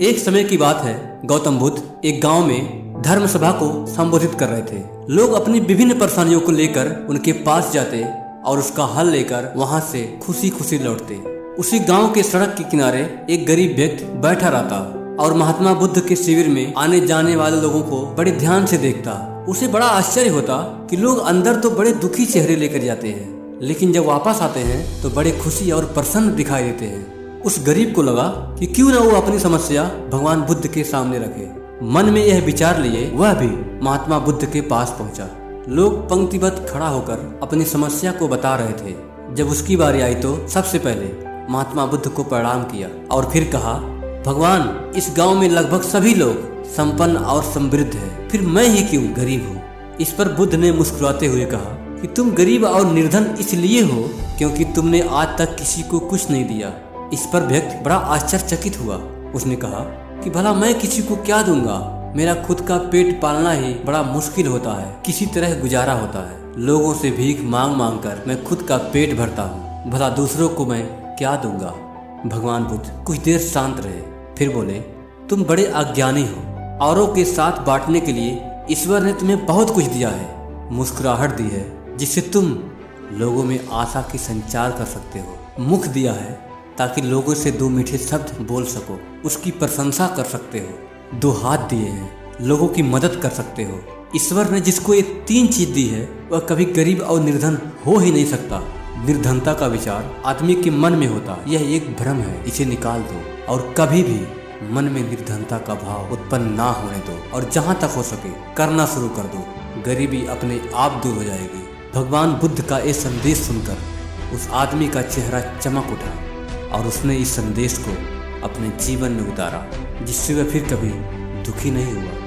एक समय की बात है, गौतम बुद्ध एक गांव में धर्म सभा को संबोधित कर रहे थे। लोग अपनी विभिन्न परेशानियों को लेकर उनके पास जाते और उसका हल लेकर वहां से खुशी खुशी लौटते। उसी गांव के सड़क के किनारे एक गरीब व्यक्ति बैठा रहता और महात्मा बुद्ध के शिविर में आने जाने वाले लोगों को बड़े ध्यान से देखता। उसे बड़ा आश्चर्य होता कि लोग अंदर तो बड़े दुखी चेहरे लेकर जाते हैं, लेकिन जब वापस आते हैं तो बड़े खुशी और प्रसन्न दिखाई देते हैं। उस गरीब को लगा कि क्यों न वो अपनी समस्या भगवान बुद्ध के सामने रखे। मन में यह विचार लिए वह भी महात्मा बुद्ध के पास पहुंचा। लोग पंक्तिबद्ध खड़ा होकर अपनी समस्या को बता रहे थे। जब उसकी बारी आई तो सबसे पहले महात्मा बुद्ध को प्रणाम किया और फिर कहा, भगवान, इस गांव में लगभग सभी लोग संपन्न और समृद्ध है, फिर मैं ही क्यों गरीब हूँ। इस पर बुद्ध ने मुस्कुराते हुए कहा कि तुम गरीब और निर्धन इसलिए हो क्योंकि तुमने आज तक किसी को कुछ नहीं दिया। इस पर व्यक्ति बड़ा आश्चर्यचकित हुआ। उसने कहा कि भला मैं किसी को क्या दूंगा, मेरा खुद का पेट पालना ही बड़ा मुश्किल होता है, किसी तरह गुजारा होता है। लोगों से भीख मांग मांग कर मैं खुद का पेट भरता हूँ, भला दूसरों को मैं क्या दूंगा। भगवान बुद्ध कुछ देर शांत रहे, फिर बोले, तुम बड़े अज्ञानी हो। औरों के साथ बांटने के लिए ईश्वर ने तुम्हें बहुत कुछ दिया है, मुस्कुराहट दी है जिससे तुम लोगों में आशा की संचार कर सकते हो, मुख दिया है ताकि लोगों से दो मीठे शब्द बोल सको, उसकी प्रशंसा कर सकते हो, दो हाथ दिए हैं, लोगों की मदद कर सकते हो। ईश्वर ने जिसको ये तीन चीज दी है वह कभी गरीब और निर्धन हो ही नहीं सकता। निर्धनता का विचार आदमी के मन में होता, यह एक भ्रम है, इसे निकाल दो और कभी भी मन में निर्धनता का भाव उत्पन्न ना होने दो और जहाँ तक हो सके करना शुरू कर दो। गरीबी अपने आप दूर हो जाएगी। भगवान बुद्ध का ये संदेश सुनकर उस आदमी का चेहरा चमक उठा और उसने इस संदेश को अपने जीवन में उतारा, जिससे वह फिर कभी दुखी नहीं हुआ।